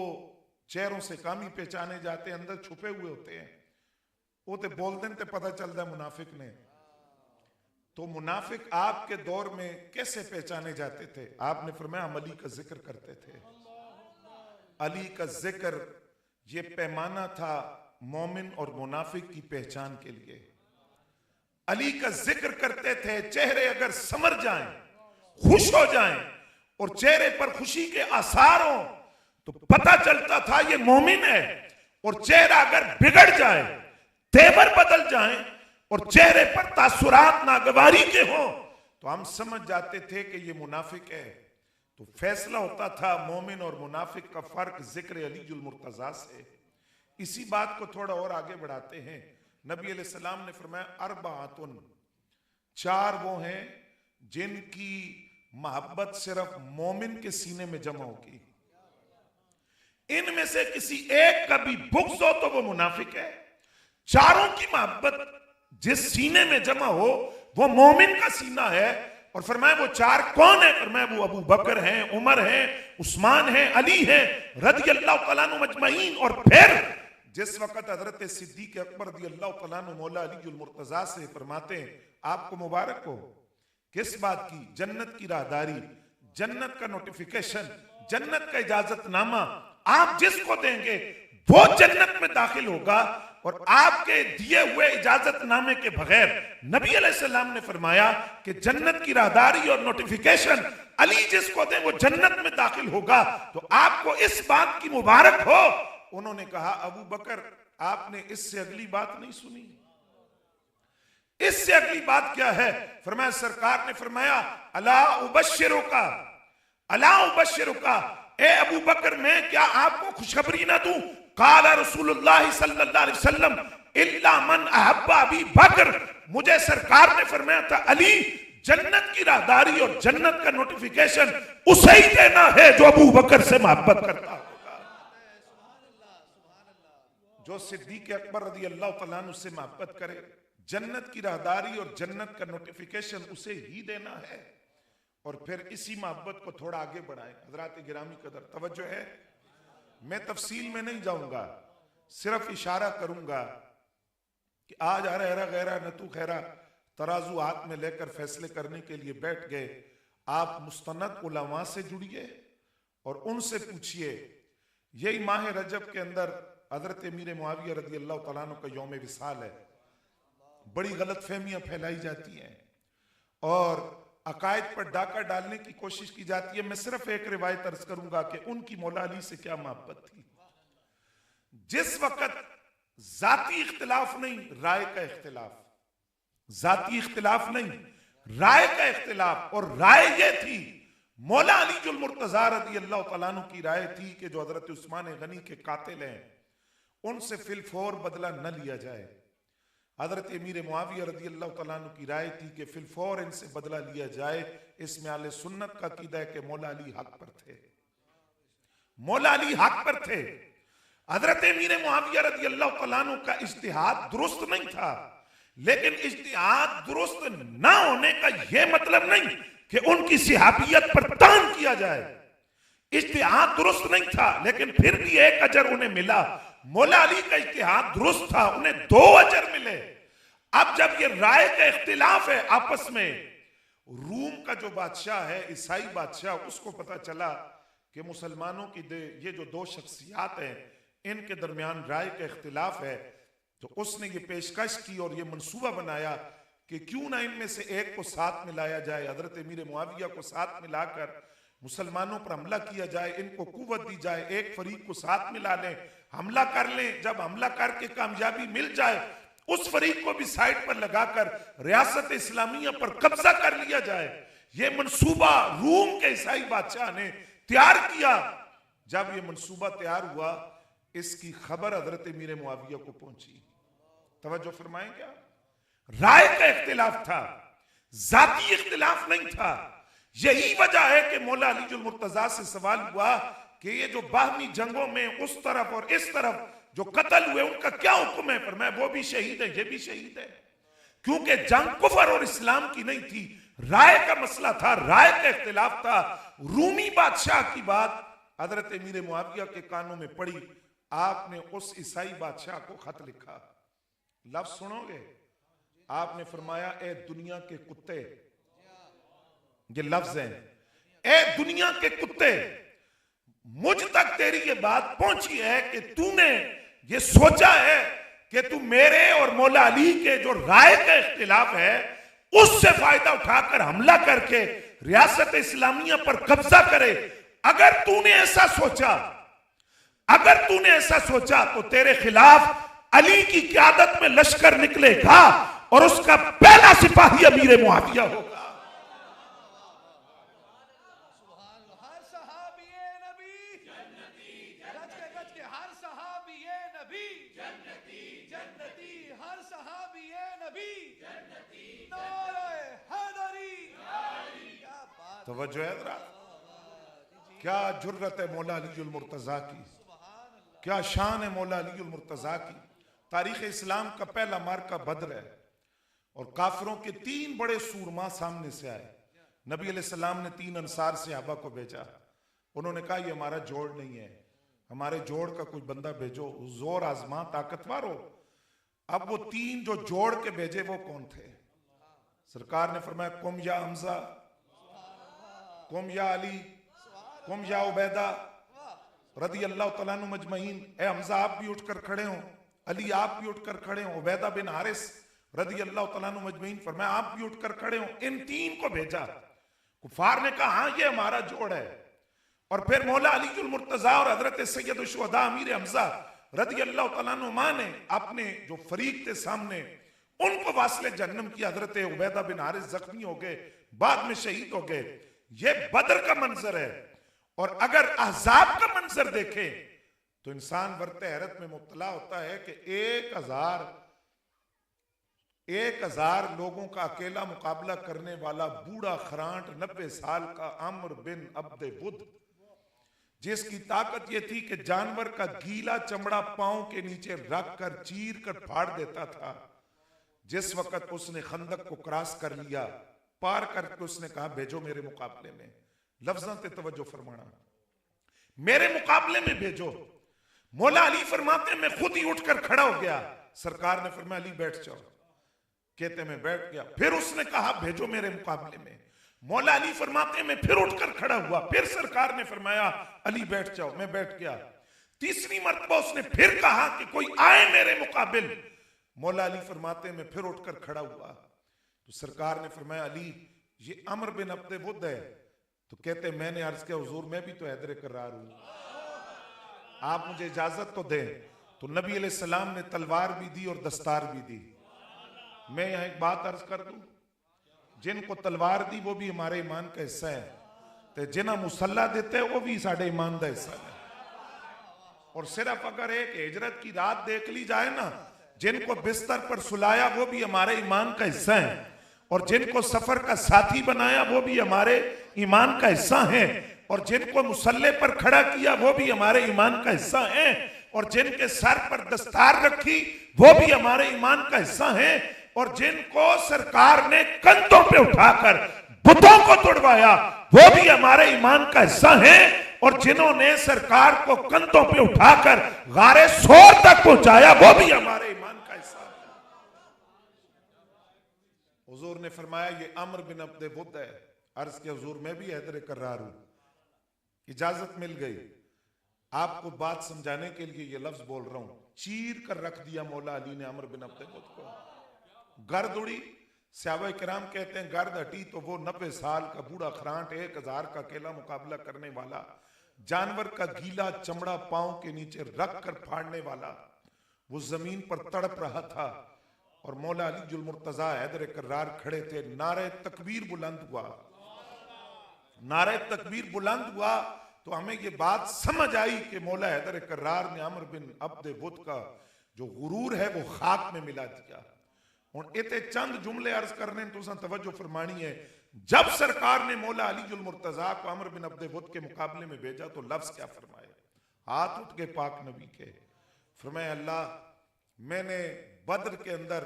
चेहरों से कम ही पहचाने जाते हैं, अंदर छुपे हुए होते हैं, वो तो बोल दें तो पता चलता है मुनाफिक ने। तो मुनाफिक आपके दौर में कैसे पहचाने जाते थे? आपने फरमाया हम अली का जिक्र करते थे। अली का जिक्र ये पैमाना था मोमिन और मुनाफिक की पहचान के लिए। अली का जिक्र करते थे, चेहरे अगर समर जाएं, खुश हो जाएं और चेहरे पर खुशी के आसार हो तो पता चलता था ये मोमिन है, और चेहरा अगर बिगड़ जाए, तेवर बदल जाए और चेहरे पर तासुरात नागवारी के हो तो हम समझ जाते थे कि ये मुनाफिक है। तो फैसला होता था मोमिन और मुनाफिक का फर्क जिक्र अली जुल मुर्तजा से। इसी बात को थोड़ा और आगे बढ़ाते हैं। नबी अलैहिस्सलाम ने फरमाया अरबातुन, चार वो हैं जिनकी मोहब्बत सिर्फ मोमिन के सीने में जमा होगी। इनमें से किसी एक का भी बुग़्ज़ हो तो वो मुनाफिक है। चारों की मोहब्बत जिस सीने में जमा हो वो मोमिन का सीना है। और फरमाया वो चार कौन है? फरमाया वो अबू बकर हैं, उमर हैं, उस्मान हैं, अली हैं रज़ी अल्लाह तआला अन्हु मजमईन। और फिर जिस वक्त हजरत सिद्दीक अकबर रज़ी अल्लाह तआला अन्हु मौला अली जुल मुर्तजा से फरमाते हैं आपको मुबारक हो, किस बात की? जन्नत की राहदारी, जन्नत का नोटिफिकेशन, जन्नत का इजाजतनामा आप जिसको देंगे वो जन्नत में दाखिल होगा। और आपके दिए हुए इजाजतनामे के बगैर नबी अलैहिस्सलाम ने फरमाया कि जन्नत की राहदारी और नोटिफिकेशन अली जिसको दें वो जन्नत में दाखिल होगा। तो आपको इस बात की मुबारक हो। उन्होंने कहा अबू बकर आपने इससे अगली बात नहीं सुनी? इससे अगली बात क्या है? फरमाया सरकार ने फरमाया अला उबश्शिरुका, अला उबश्शिरुका, ए अबू बकर मैं क्या आपको खुशखबरी ना दूं? काला रसूलुल्लाह सल्लल्लाहु अलैहि वसल्लम इल्ला मन अहब्बा अबी बकर, मुझे सरकार ने फरमाया था अली जन्नत की राहदारी और जन्नत का नोटिफिकेशन उसे ही देना है जो अबू बकर से मोहब्बत करता होगा। जो सिद्दीक अकबर रज़ी अल्लाह तआला अन्हु से मोहब्बत करे, जन्नत की राहदारी और जन्नत का नोटिफिकेशन उसे ही देना है। और फिर इसी मोहब्बत को थोड़ा आगे बढ़ाएं। हजरात गिरामी कदर तवज्जो है, मैं तफसील में नहीं जाऊंगा, सिर्फ इशारा करूंगा कि आज हरा गैरा नतू खैरा तराजू हाथ में लेकर फैसले करने के लिए बैठ गए। आप मुस्तनद उलमा से जुड़िए और उनसे पूछिए। यही माह रजब के अंदर हजरत अमीर मुआविया रज़ी अल्लाह तआला अन्हु का यौम विसाल है। बड़ी गलत फहमियां फैलाई जाती हैं और अकायद पर डाका डालने की कोशिश की जाती है। मैं सिर्फ एक रिवायत अर्ज करूंगा कि उनकी मौला अली से क्या मोहब्बत थी। जिस वक्त जाती इख्तिलाफ नहीं, राय का इख्तिलाफ, जाती इख्तिलाफ नहीं, राय का इख्तिलाफ। और राय ये थी, मौला अली जुल मुर्तजा रज़ी अल्लाह तआला अन्हु की राय थी कि जो हजरत उस्मान गनी के कातिल हैं उनसे फिलफौर बदला न लिया जाए। हजरत अमीर मुआविया रज़ी अल्लाह तआला अन्हु की राय थी कि फिलफौर इनसे बदला लिया जाए। इसमें आले सुन्नत का अकीदा है कि मौला अली हक पर थे, मौला अली हक पर थे। हजरत अमीर मुआविया रज़ी अल्लाह तआला अन्हु का इज्तिहाद दुरुस्त नहीं था, लेकिन इज्तिहाद दुरुस्त ना होने का यह मतलब नहीं कि उनकी सिहाबियत पर तान किया जाए। इज्तिहाद दुरुस्त नहीं था, लेकिन फिर भी एक अजर उन्हें मिला। मौला अली का इज्तिहाद दुरुस्त था, उन्हें 2 अजर मिले। अब जब ये राय का इख्तिलाफ है आपस में, रूम का जो बादशाह है, ईसाई बादशाह, उसको पता चला कि मुसलमानों की ये जो 2 शख्सियात हैं इनके दरमियान राय का इख्तिलाफ है, तो उसने ये पेशकश की और ये मंसूबा बनाया कि क्यों ना इनमें से एक को साथ मिलाया जाए। हजरत अमीर मुआविया को साथ मिलाकर मुसलमानों पर हमला किया जाए, इनको कुव्वत दी जाए, एक फरीक को साथ मिला लें, हमला कर लें। जब हमला करके कामयाबी मिल जाए, उस फरीक को भी साइड पर लगाकर रियासत इस्लामिया पर कब्जा कर लिया जाए। यह मंसूबा रूम के ईसाई बादशाह ने तैयार किया। जब यह मंसूबा तैयार हुआ, इसकी खबर हजरत अमीर मुआविया को पहुंची। तवज्जो फरमाएं, क्या राय का इख्तिलाफ था, जाती इख्तिलाफ नहीं था। यही वजह है कि मौला अली जुल मुर्तजा से सवाल हुआ कि ये जो बाहमी जंगों में उस तरफ और इस तरफ जो कत्ल हुए उनका क्या हुक्म है। फरमाया वो भी शहीद है, ये भी शहीद है, क्योंकि जंग कुफर और इस्लाम की नहीं थी, राय का मसला था, राय का इख्तिलाफ था। रूमी बादशाह की बात हजरत अमीर मुआविया के कानों में पड़ी। आपने उस ईसाई बादशाह को खत लिखा, लफ्ज सुनोगे? आपने फरमाया, ए दुनिया के कुत्ते, ये लफ्ज है, ए दुनिया के कुत्ते, मुझ तक तेरी ये बात पहुंची है कि तूने ये सोचा है कि तू मेरे और मौला अली के जो राय का इख्तिलाफ है उससे फायदा उठाकर हमला करके रियासत इस्लामिया पर कब्जा करे। अगर तूने ऐसा सोचा, अगर तूने ऐसा सोचा तो तेरे खिलाफ अली की क़यादत में लश्कर निकलेगा और उसका पहला सिपाही अमीर मुआविया होगा। तवज्जो है जरा, क्या जुर्रत है मौला अली जुल मुर्तजा की, क्या शान है मौला अली जुल मुर्तजा की। तारीख इस्लाम का पहला मार्का बद्र है और काफिरों के 3 बड़े सूरमा सामने से आए। नबी अलैहिस्सलाम ने 3 अंसार सहाबा को भेजा। उन्होंने कहा ये हमारा जोड़ नहीं है, हमारे जोड़ का कोई बंदा भेजो, जोर आजमा, ताकतवर हो। अब वो 3 जो जोड़ के भेजे वो कौन थे? सरकार ने फरमाया, कुम या हमजा, कुम या अली, कुम या उबैदा रदी अल्लाह तआला अन्हु मजमईन। ए हमजा आप भी उठकर खड़े हो, अली आप भी उठकर खड़े हो, उबैदा बिन हारिस रदी अल्लाह तआला अन्हु मजमईन फरमाया आप भी उठकर खड़े हो। इन 3 को भेजा। कुफार ने कहा हाँ ये हमारा जोड़ है। और फिर मौला अली जुल मुर्तजा और हजरत सैयद शुहदा अमीर हमजा रदी अल्लाह तआला अन्हुमा ने अपने जो फरीक थे सामने उनको वास्ले जहन्नम की। हजरत उबैदा बिन हारिस जख्मी हो गए, बाद में शहीद हो गए। ये बदर का मंजर है। और अगर अहजाब का मंजर देखे तो इंसान बरते हैरत में मुब्तला होता है कि 1000 लोगों का अकेला मुकाबला करने वाला बूढ़ा खरांट 90 साल का अम्र बिन अब्दे बुद्ध, जिसकी ताकत यह थी कि जानवर का गीला चमड़ा पांव के नीचे रख कर चीर कर फाड़ देता था। जिस वक्त उसने खंदक को क्रॉस कर लिया, पार करके उसने कहा भेजो मेरे मुकाबले में। लफ्ज़ों पे तवज्जो फरमाना, मेरे मुकाबले में भेजो। मौला अली फरमाते मैं खुद ही उठकर खड़ा हो गया। सरकार ने फरमाया अली बैठ जाओ। कहते मैं बैठ गया। फिर उसने कहा भेजो मेरे मुकाबले में। मौला अली फरमाते मैं फिर उठकर खड़ा हुआ। फिर सरकार ने फरमाया अली बैठ जाओ, मैं बैठ गया। तीसरी मर्तबा उसने फिर कहा कि कोई आए मेरे मुकाबिल। मौला अली फरमाते मैं फिर उठकर खड़ा हुआ। तो सरकार ने फरमाया अली ये अमर बिन अब्दे बुद्ध है। तो कहते मैंने अर्ज किया हुजूर मैं भी तो हैदर करार हूं, आप मुझे इजाजत तो दें। तो नबी अलैहिस्सलाम ने तलवार भी दी और दस्तार भी दी। मैं यहां एक बात अर्ज कर दूं, जिनको तलवार दी वो भी हमारे ईमान का हिस्सा है, तो जिन्हें मुसल्ला देते हैं वो भी साढ़े ईमान का हिस्सा है। और सिर्फ अगर एक हिजरत की रात देख ली जाए ना, जिनको बिस्तर पर सुलाया वो भी हमारे ईमान का हिस्सा है, और जिनको सफर का साथी बनाया वो भी हमारे ईमान का हिस्सा है, और जिनको मुसल्ले पर खड़ा किया वो भी हमारे ईमान का हिस्सा है, और जिनके सर पर दस्तार रखी वो भी हमारे ईमान का हिस्सा है, और जिनको सरकार ने कंधों पे उठाकर बुतों को तोड़वाया वो भी हमारे ईमान का हिस्सा है, और जिन्होंने सरकार को कंधों पे उठाकर गारे सोर तक पहुंचाया वो भी हमारे ईमान का हिस्सा है। हुजूर ने फरमाया ये अम्र बिन अब्दे बुद्ध है। अर्ज के हुजूर मैं भी हैदर कर्रार हूं, इजाजत मिल गई। आपको बात समझाने के लिए ये लफ्ज बोल रहा हूं। चीर कर रख दिया मौला अली ने अम्र बिन अब्दे बुद्ध को। गर्द उड़ी, सहाबा किराम कहते हैं गर्द हटी तो वो 90 साल का बूढ़ा खरांट 1000 का अकेला मुकाबला करने वाला, जानवर का गीला चमड़ा पांव के नीचे रख कर फाड़ने वाला, वो जमीन पर तड़प रहा था, और मौला अली जुल मुर्तजा हैदर कर्रार खड़े थे। नारे तकबीर बुलंद हुआ, नारे तकबीर बुलंद हुआ, तो हमें ये बात समझ आई कि मौला हैदर कर्रार ने अम्र बिन अब्दे बुद्ध का जो गुरूर है वो खाक में मिला दिया। और इतने चंद जुमले अर्ज करने तुसा तवज्जो फरमानी है। जब सरकार ने मौला अली जुल मुर्तजा को अम्र बिन अब्दे बुद्ध के मुकाबले में भेजा तो लफ्ज क्या फरमाए? हाथ उठ के पाक नबी के, फरमाया अल्लाह मैंने बद्र के अंदर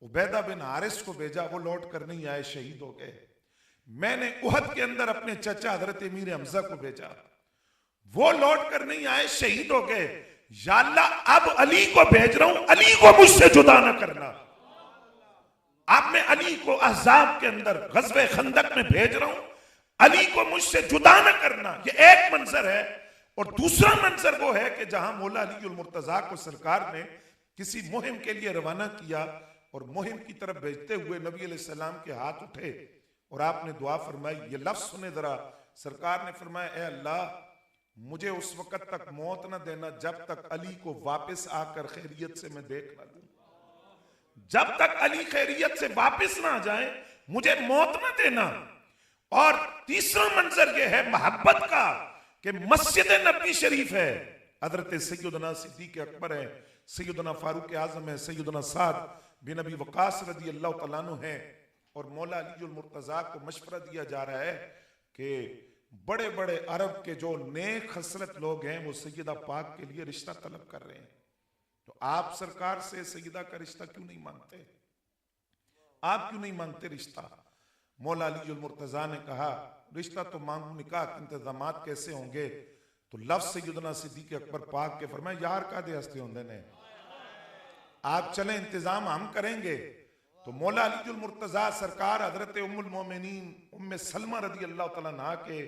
उबैदा बिन हारिस को भेजा, वो लौट कर नहीं आए, शहीद हो गए। मैंने उहद के अंदर अपने चचा हजरत अमीर हमजा को भेजा, वो लौट कर नहीं आए, शहीद हो गए। या अल्लाह अब अली को भेज रहा हूं, अली को मुझसे जुदा ना करना। अब मैं अली को अहज़ाब के अंदर गज़वे खंदक में भेज रहा हूं, अली को मुझसे जुदा ना करना। ये एक मंजर है। और दूसरा मंजर वो है कि जहां मौला अली उल मुर्तजा को सरकार ने किसी मुहिम के लिए रवाना किया और मुहिम की तरफ भेजते हुए नबी अलैहिस्सलाम के हाथ उठे और आपने दुआ फरमाई। ये लफ्ज सुने जरा, सरकार ने फरमाया ए अल्लाह मुझे उस वक्त तक मौत न देना जब तक अली को वापस आकर खैरियत से मैं देख ना लूं। जब तक अली खैरियत से वापस ना आ जाए मुझे मौत न देना। और तीसरा मंजर यह है मोहब्बत का कि मस्जिद नबी शरीफ है, हजरत सैयदना सिद्दीक अकबर है, सैयदना फारूक आजम है, सैयदना साद बिन अबी वकास रज़ी अल्लाह तआला अन्हु है। और मौला अली उल मुर्तजा को मशवरा दिया जा रहा है कि बड़े बड़े अरब के जो नेक खसरत लोग हैं वो सैयदा पाक के लिए रिश्ता तलब कर रहे हैं। तो आप सरकार से सैयदा का रिश्ता क्यों नहीं मांगते? आप क्यों नहीं मांगते रिश्ता? मौला अली उल मुर्तजा ने कहा रिश्ता तो मांगू, निकाह के इंतजामात कैसे होंगे? तो लफ्ज सैयदना सिद्दीक अकबर पाक के फरमाया यार का दे हस्ते होंदे ने, आप चले इंतजाम हम करेंगे। तो मौला अली उल मुर्तजा सरकार हजरत उम्मुल मोमिनीन उम्मे सलमा रज़ी अल्लाह तआला अन्हा के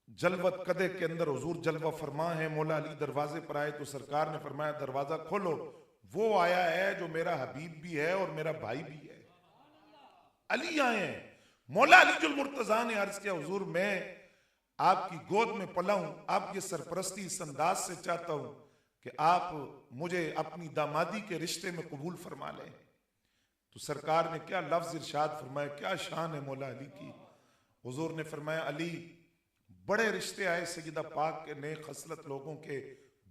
जलवत कदे के अंदर हुजूर जलवा फरमा है। मौला अली दरवाजे पर आए तो सरकार ने फरमाया दरवाजा खोलो, वो आया है जो मेरा हबीब भी है और मेरा भाई भी है, अली आए हैं। मौला अली उल मुर्तजा ने अर्ज किया हुजूर मैं आपकी गोद में पला हूं, आप ये सरपरस्ती इस अंदाज से चाहता हूं कि आप मुझे अपनी दामादी के रिश्ते में कबूल फरमा लें। तो सरकार ने क्या लफ्ज इरशाद फरमाया, क्या शान है मौला अली की। हुजूर ने फरमाया अली बड़े रिश्ते आए सैयदा पाक के, नेक खसलत लोगों के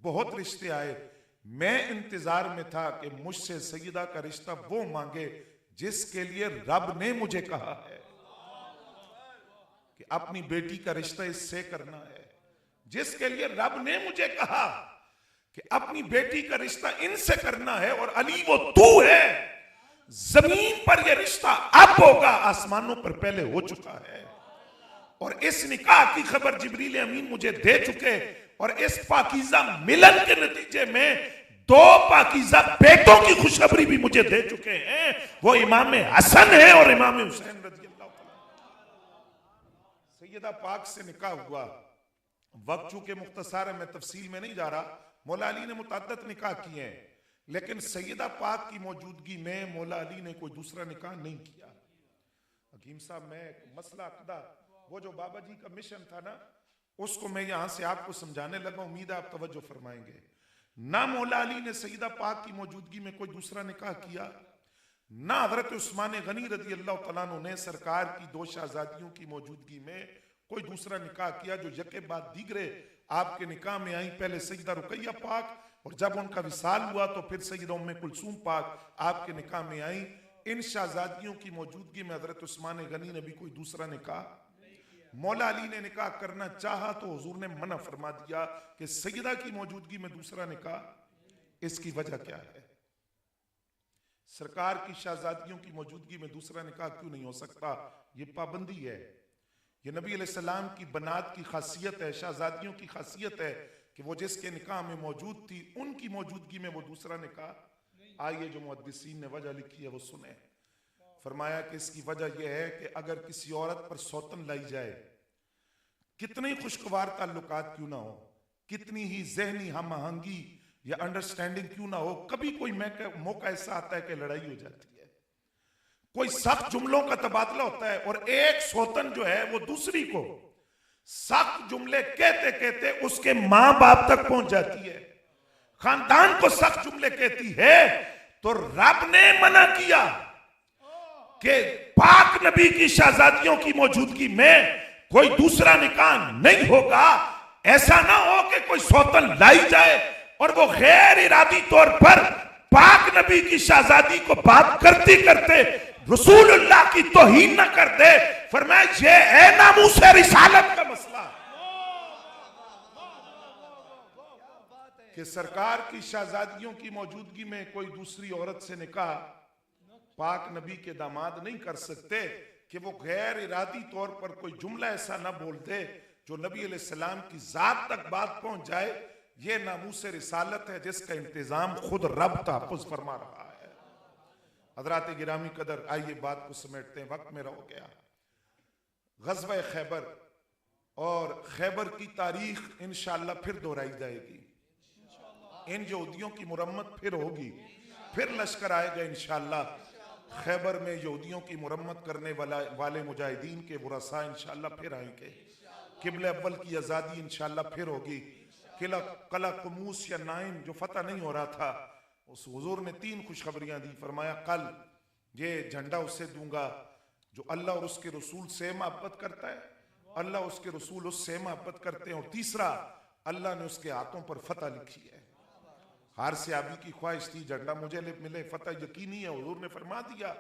बहुत रिश्ते आए, मैं इंतजार में था कि मुझसे सैयदा का रिश्ता वो मांगे जिसके लिए रब ने मुझे कहा है कि अपनी बेटी का रिश्ता इससे करना है, जिसके लिए रब ने मुझे कहा कि अपनी बेटी का रिश्ता इनसे करना है। और अली वो तू है, जमीन पर यह रिश्ता अब होगा, आसमानों पर पहले हो चुका है। और इस निकाह की खबर जिब्रील अमीन मुझे दे चुके, और इस पाकीज़ा मिलन के नतीजे में 2 पाकीज़ा बेटों की खुशखबरी भी मुझे दे चुके हैं। वो इमाम हसन है और इमाम हुसैन रज़ी अल्लाह तआला। सैयदा पाक से निकाह हुआ। वक्त चूंकि मुख्तसर है, मैं तफसील में नहीं जा रहा। मौला अली ने मुतअद्दिद निकाह किए हैं, लेकिन सैयदा पाक की मौजूदगी में मौला अली ने कोई दूसरा निकाह नहीं किया। हकीम साहब मैं मसला अक़दा, वो जो बाबा जी का मिशन था ना, उसको मैं यहां से आपको समझाने लगा, उम्मीद है आप तवज्जो फरमाएंगे। ना मौला अली ने सईदा पाक की मौजूदगी में कोई दूसरा निकाह किया, ना हजरत उस्मान गनी रजी अल्लाह तआला अन्हु ने सरकार की दो शहजादियों की मौजूदगी में कोई दूसरा निकाह किया जो यके बाद दीगरे आपके निकाह में आई। पहले सईदा रुकैया पाक और जब उनका विसाल हुआ तो फिर सईदा उम्मे कुलसूम पाक आपके निकाह में आई। इन शहजादियों की मौजूदगी में हजरत उस्मान गनी ने भी कोई दूसरा निकाह, मौला अली ने निकाह करना चाहा तो हुजूर ने मना फरमा दिया कि सईदा की मौजूदगी में दूसरा निकाह। इसकी वजह क्या है? सरकार की शहजादियों की मौजूदगी में दूसरा निकाह क्यों नहीं हो सकता? ये पाबंदी है, ये नबी अलैहिस्सलाम की बनात की खासियत है, शहजादियों की खासियत है कि वो जिसके निकाह में मौजूद थी उनकी मौजूदगी में वो दूसरा निकाह। आइए जो मुहद्दिसीन ने वजह लिखी है वो सुने। फरमाया कि इसकी वजह यह है कि अगर किसी औरत पर सौतन लाई जाए, कितनी खुशगवार ताल्लुकात क्यों ना हो, कितनी ही जहनी हम आहंगी या अंडरस्टैंडिंग क्यों ना हो, कभी कोई मौका ऐसा आता है कि लड़ाई हो जाती है, कोई सख्त जुमलों का तबादला होता है और एक सौतन जो है वो दूसरी को सख्त जुमले कहते कहते उसके मां बाप तक पहुंच जाती है, खानदान को सख्त जुमले कहती है। तो रब ने मना किया कि पाक नबी की शहजादियों की मौजूदगी में कोई दूसरा निकाह नहीं होगा। ऐसा ना हो कि कोई सौतन लाई जाए और वो गैर इरादी तौर पर पाक नबी की शहजादी को बात करते करते रसूलुल्लाह की तौहीन न कर दे। फरमाया ये है नामूसे रिसालत का मसला कि सरकार की शहजादियों की मौजूदगी में कोई दूसरी औरत से निकाह पाक नबी के दामाद नहीं कर सकते कि वो गैर इरादी तौर पर कोई जुमला ऐसा ना बोल दे जो नबी अलैहिस्सलाम की जात तक बात पहुंच जाए। ये नामूसे रिसालत है जिसका इंतजाम खुद रब तहफ़्फ़ुज़ फरमा रहा है। हज़रात गिरामी कदर, आइए बात को समेटते हैं, वक्त मेरा हो गया। ग़ज़वा खैबर और खैबर की तारीख इंशाअल्लाह फिर दोहराई जाएगी, इन यहूदियों की मुरम्मत फिर होगी, फिर लश्कर आएगा इंशाअल्लाह। खैबर में यहूदियों की मुरम्मत करने वाले मुजाहिदीन के बुरसा इंशाअल्लाह फिर आएंगे। किबले अव्वल की आज़ादी इंशाअल्लाह फिर होगी। कला कुमूस या नाइन जो फतह नहीं हो रहा था, उस हुजूर ने 3 खुशखबरियां दी। फरमाया कल ये झंडा उससे दूंगा जो अल्लाह और उसके रसूल से मोहब्बत करता है, अल्लाह उसके रसूल उससे मोहब्बत करते हैं, और तीसरा अल्लाह ने उसके हाथों पर फतह लिखी है। हर सहाबी की ख्वाहिश थी झंडा मुझे मिले, फतह यकीनी है। हुजूर ने फरमा दिया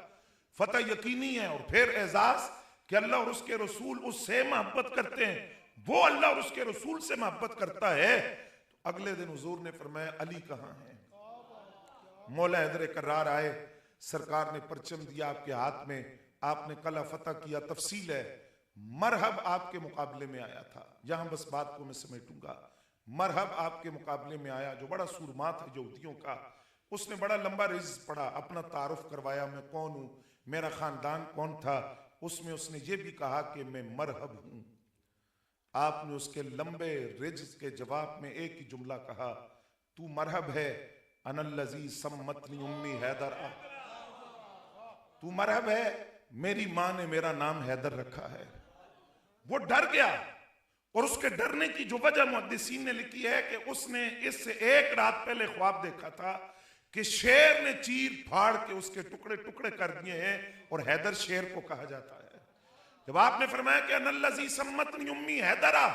फतह यकीनी है, और फिर एजाज कि अल्लाह और उसके रसूल उससे मोहब्बत करते हैं, वो अल्लाह और उसके रसूल से मोहब्बत करता है। तो अगले दिन हुजूर ने फरमाया अली कहाँ है? मौला हैदर करार आए, सरकार ने परचम दिया आपके हाथ में, आपने कला फतह किया। तफसील है, मरहब आपके मुकाबले में आया था। यहां बस बात को मैं समेटूंगा। मरहब आपके मुकाबले में आया जो बड़ा सूरमा था यहूदियों का, उसने बड़ा लंबा रिज पढ़ा, अपना तारुफ करवाया, मैं कौन हूं, मेरा खानदान कौन था। उसमें उसने ये भी कहा कि मैं मरहब हूं। आपने उसके लंबे रिज के जवाब में एक ही जुमला कहा, तू मरहब है, अनल्लज़ी सम्मतनी उम्मी हैदर। तू मरहब है, मेरी मां ने मेरा नाम हैदर रखा है। वो डर गया, और उसके डरने की जो वजह मुहद्दिसीन ने लिखी है कि उसने इससे एक रात पहले ख्वाब देखा था कि शेर ने चीर फाड़ के उसके टुकड़े टुकड़े कर दिए हैं, और हैदर शेर को कहा जाता है। जब आपने फरमाया कि अनल्लज़ी सम्मतनी उम्मी हैदरा,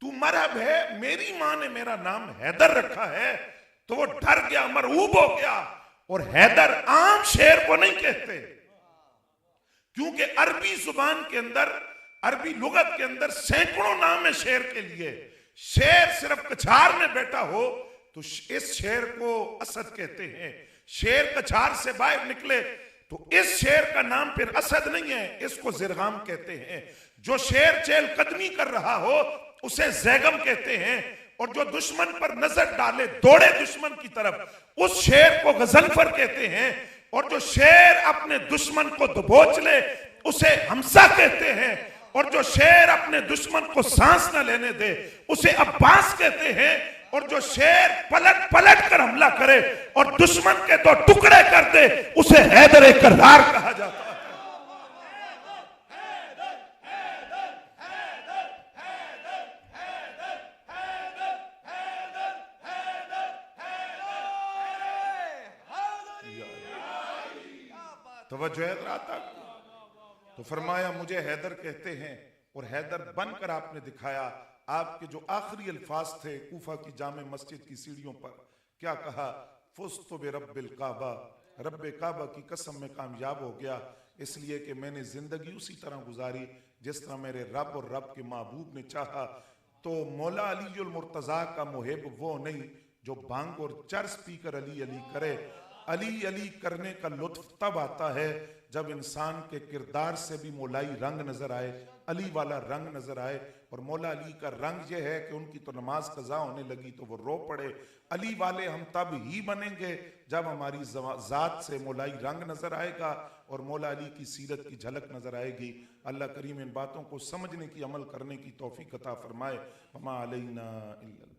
तू मरहब है, मेरी मां ने मेरा नाम हैदर रखा है, तो वो डर गया, मरऊब हो गया। और हैदर आम शेर को नहीं कहते, क्योंकि अरबी जुबान के अंदर, अरबी लुगत के अंदर सैकड़ों नाम है शेर के लिए। शेर सिर्फ कछार में बैठा हो तो इस शेर को असद कहते हैं। शेर कछार से बाहर निकले तो इस शेर का नाम फिर असद नहीं है, इसको जिरगाम कहते हैं। जो शेर चेल कदमी कर रहा हो उसे जैगम कहते हैं, और जो दुश्मन पर नजर डाले दौड़े दुश्मन की तरफ, उस शेर को गजनफर कहते हैं। और जो शेर अपने दुश्मन को दबोच ले उसे हमसा कहते हैं, और जो शेर अपने दुश्मन को सांस न लेने दे उसे अब्बास कहते हैं। और जो शेर पलट पलट कर हमला करे और दुश्मन के 2 टुकड़े कर दे उसे हैदर करार कहा जाता है। तवज्जो हैदर आता। तो फरमाया मुझे हैदर कहते हैं, और हैदर बनकर आपने दिखाया। आपके जो आखिरी अल्फाज थे कूफा की जामे मस्जिद की सीढ़ियों पर, क्या कहा? फुस्तु बिरब्बिल काबा, रब्बे काबा की कसम में कामयाब हो गया, इसलिए कि मैंने जिंदगी उसी तरह गुजारी जिस तरह मेरे रब और रब के महबूब ने चाहा। तो मौला अली मुर्तज़ा का मुहिब वो नहीं जो भांग और चर्स पीकर अली अली करे। अली अली करने का लुत्फ तब आता है जब इंसान के किरदार से भी मौलाई रंग नजर आए, अली वाला रंग नजर आए। और मौला अली का रंग यह है कि उनकी तो नमाज कज़ा होने लगी तो वो रो पड़े। अली वाले हम तब ही बनेंगे जब हमारी ज़ात से मौलाई रंग नजर आएगा और मौला अली की सीरत की झलक नजर आएगी। अल्लाह करीम इन बातों को समझने की, अमल करने की तौफीक अता फरमाए। वमा अलैना इल्लल